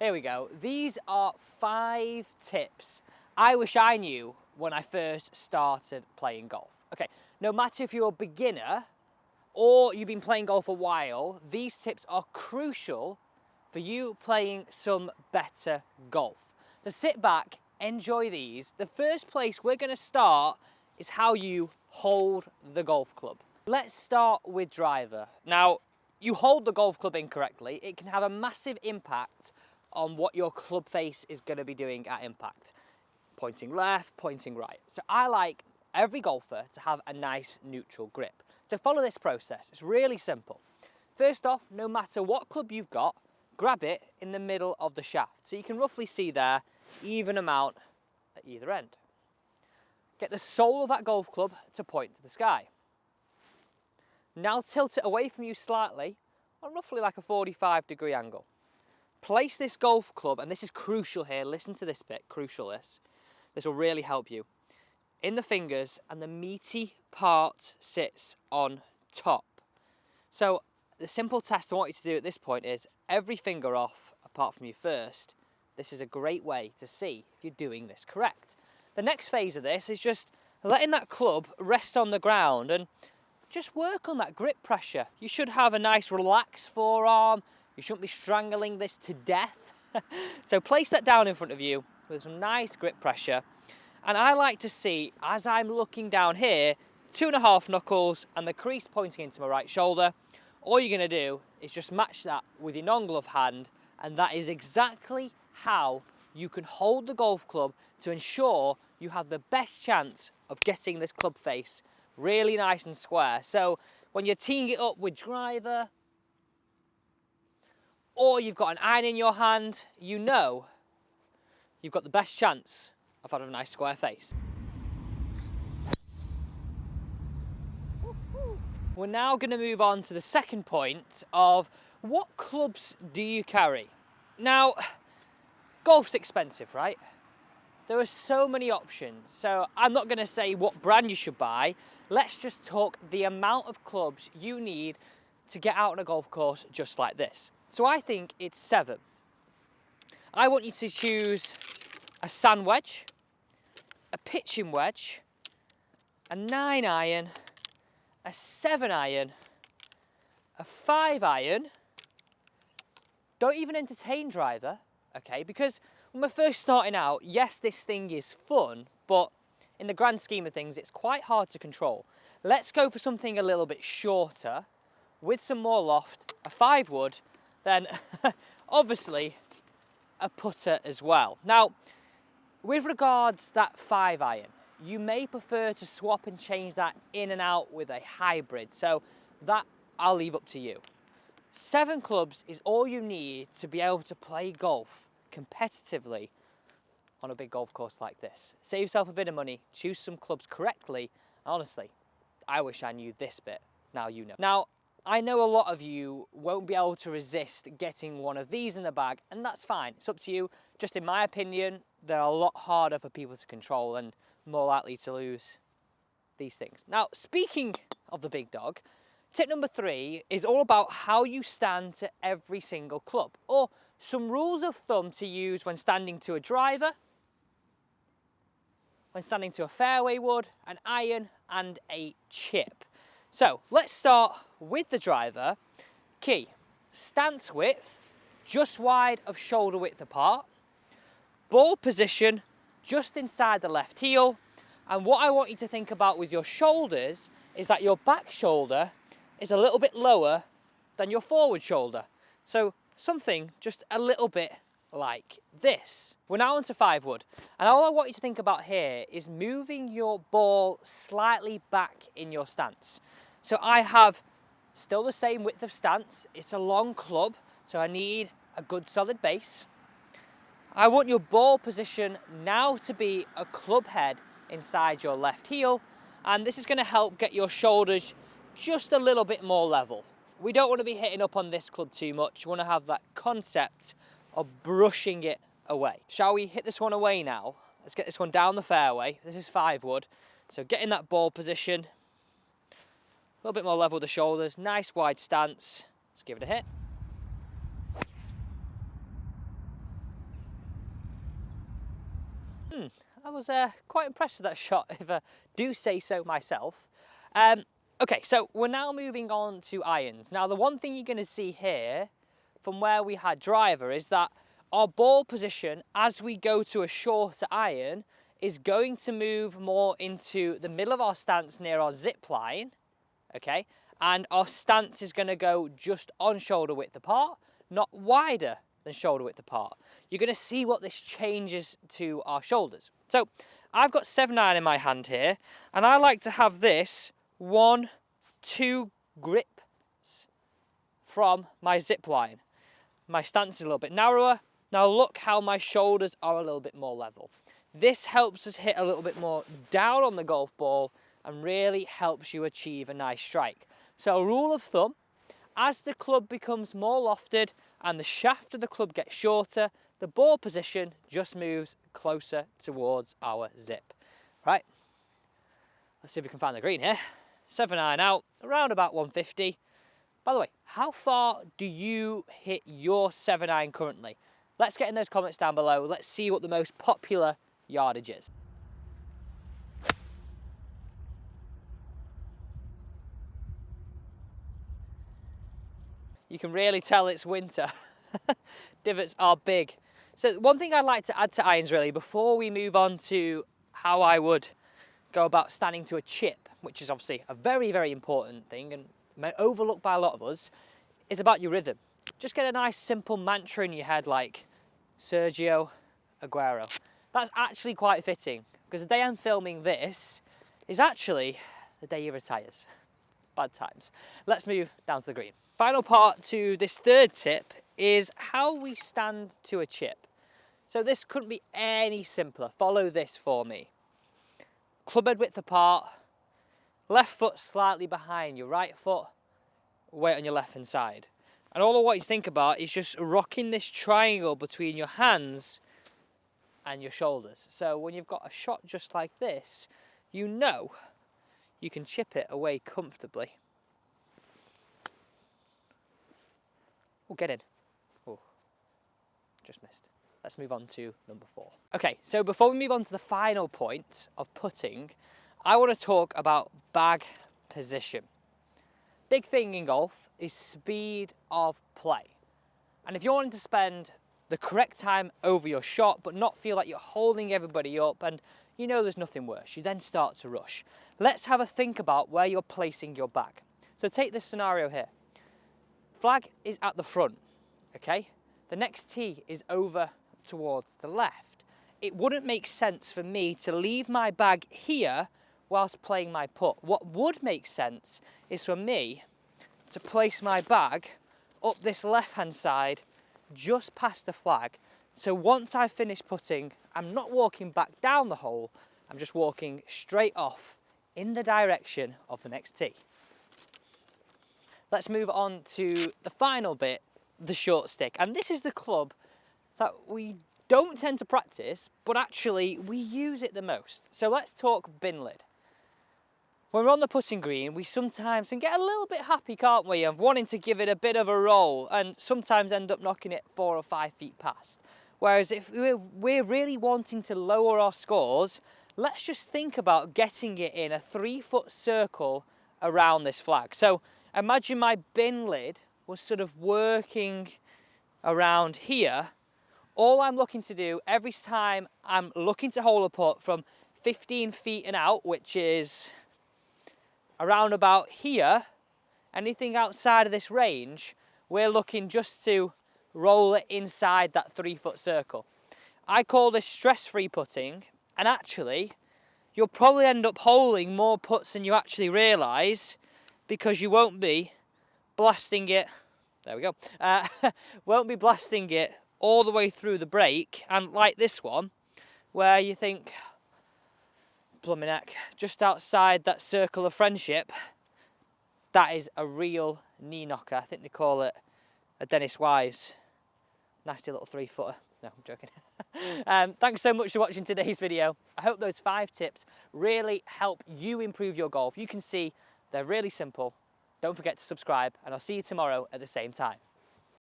Here we go. These are 5 tips I wish I knew when I first started playing golf. Okay, no matter if you're a beginner or you've been playing golf a while, these tips are crucial for you playing some better golf. So sit back, enjoy these. The first place we're going to start is how you hold the golf club. Let's start with driver. Now, you hold the golf club incorrectly, it can have a massive impact on what your club face is going to be doing at impact. Pointing left, pointing right. So I like every golfer to have a nice neutral grip. So follow this process, it's really simple. First off, no matter what club you've got, grab it in the middle of the shaft. So you can roughly see there, even amount at either end. Get the sole of that golf club to point to the sky. Now tilt it away from you slightly on roughly like a 45-degree angle. Place this golf club, and this is crucial here, listen to this bit, crucial this. This will really help you. In the fingers, and the meaty part sits on top. So the simple test I want you to do at this point is every finger off apart from your first. This is a great way to see if you're doing this correct. The next phase of this is just letting that club rest on the ground and just work on that grip pressure. You should have a nice relaxed forearm. You shouldn't be strangling this to death. So place that down in front of you with some nice grip pressure. And I like to see, as I'm looking down here, 2.5 knuckles and the crease pointing into my right shoulder. All you're going to do is just match that with your non-glove hand, and that is exactly how you can hold the golf club to ensure you have the best chance of getting this club face really nice and square. So when you're teeing it up with driver, or you've got an iron in your hand, you know you've got the best chance of having a nice square face. We're now going to move on to the second point of what clubs do you carry? Now, golf's expensive, right? There are so many options, so I'm not going to say what brand you should buy. Let's just talk the amount of clubs you need to get out on a golf course just like this. So I think it's 7. I want you to choose a sand wedge, a pitching wedge, a 9-iron, a 7-iron, a 5-iron. Don't even entertain driver, okay? Because when we're first starting out, yes, this thing is fun, but in the grand scheme of things, it's quite hard to control. Let's go for something a little bit shorter, with some more loft, a 5-wood, then obviously a putter as well. Now, with regards to that 5-iron, you may prefer to swap and change that in and out with a hybrid, so that I'll leave up to you. 7 clubs is all you need to be able to play golf competitively on a big golf course like this. Save yourself a bit of money, choose some clubs correctly. Honestly, I wish I knew this bit. Now you know. Now, I know a lot of you won't be able to resist getting one of these in the bag, and that's fine. It's up to you. Just in my opinion, they're a lot harder for people to control and more likely to lose these things. Now, speaking of the big dog, tip number 3 is all about how you stand to every single club, or some rules of thumb to use when standing to a driver, when standing to a fairway wood, an iron, and a chip. So let's start with the driver. Key, stance width, just wide of shoulder width apart. Ball position, just inside the left heel. And what I want you to think about with your shoulders is that your back shoulder is a little bit lower than your forward shoulder. So something just a little bit like this. We're now onto 5-wood. And all I want you to think about here is moving your ball slightly back in your stance. So I have still the same width of stance. It's a long club, so I need a good solid base. I want your ball position now to be a club head inside your left heel, and this is going to help get your shoulders just a little bit more level. We don't want to be hitting up on this club too much. We want to have that concept of brushing it away. Shall we hit this one away now? Let's get this one down the fairway. This is 5-wood, so get in that ball position. A little bit more level with the shoulders, nice wide stance. Let's give it a hit. I was quite impressed with that shot, if I do say so myself. Okay, so we're now moving on to irons. Now, the one thing you're going to see here from where we had driver is that our ball position as we go to a shorter iron is going to move more into the middle of our stance near our zip line, okay? And our stance is going to go just on shoulder width apart, not wider than shoulder width apart. You're going to see what this changes to our shoulders. So I've got 7-iron in my hand here, and I like to have this 1-2 grips from my zip line. My stance is a little bit narrower. Now look how my shoulders are a little bit more level. This helps us hit a little bit more down on the golf ball and really helps you achieve a nice strike. So rule of thumb, as the club becomes more lofted and the shaft of the club gets shorter, the ball position just moves closer towards our zip. Right, let's see if we can find the green here. 7-iron out, around about 150. By the way, how far do you hit your 7-iron currently? Let's get in those comments down below. Let's see what the most popular yardage is. You can really tell it's winter. Divots are big. So one thing I'd like to add to irons really, before we move on to how I would go about standing to a chip, which is obviously a very, very important thing and overlooked by a lot of us, is about your rhythm. Just get a nice simple mantra in your head like Sergio Aguero. That's actually quite fitting because the day I'm filming this is actually the day he retires. Bad times. Let's move down to the green. Final part to this third tip is how we stand to a chip. So this couldn't be any simpler. Follow this for me. Club head width apart, left foot slightly behind your right foot, weight on your left hand side. And all I want you to think about is just rocking this triangle between your hands and your shoulders. So when you've got a shot just like this, you know you can chip it away comfortably. Oh, get in. Oh, just missed. Let's move on to number 4. Okay, so before we move on to the final point of putting, I want to talk about bag position. Big thing in golf is speed of play. And if you're wanting to spend the correct time over your shot, but not feel like you're holding everybody up and you know there's nothing worse, you then start to rush. Let's have a think about where you're placing your bag. So take this scenario here. Flag is at the front, okay? The next tee is over towards the left. It wouldn't make sense for me to leave my bag here whilst playing my putt. What would make sense is for me to place my bag up this left-hand side just past the flag. So once I finish putting, I'm not walking back down the hole, I'm just walking straight off in the direction of the next tee. Let's move on to the final bit, the short stick. And this is the club that we don't tend to practice, but actually we use it the most. So let's talk bin lid. When we're on the putting green, we sometimes can get a little bit happy, can't we, of wanting to give it a bit of a roll and sometimes end up knocking it 4 or 5 feet past. Whereas if we're really wanting to lower our scores, let's just think about getting it in a 3-foot circle around this flag. So imagine my bin lid was sort of working around here. All I'm looking to do every time I'm looking to hole a putt from 15 feet and out, which is around about here, anything outside of this range, we're looking just to roll it inside that 3-foot circle. I call this stress-free putting, and actually, you'll probably end up holing more putts than you actually realise because you won't be blasting it, there we go, won't be blasting it all the way through the break, and like this one, where you think, blooming heck, just outside that circle of friendship, that is a real knee knocker. I think they call it a Dennis Wise. Nasty little 3-footer. No, I'm joking. Thanks so much for watching today's video. I hope those 5 tips really help you improve your golf. You can see they're really simple. Don't forget to subscribe, and I'll see you tomorrow at the same time.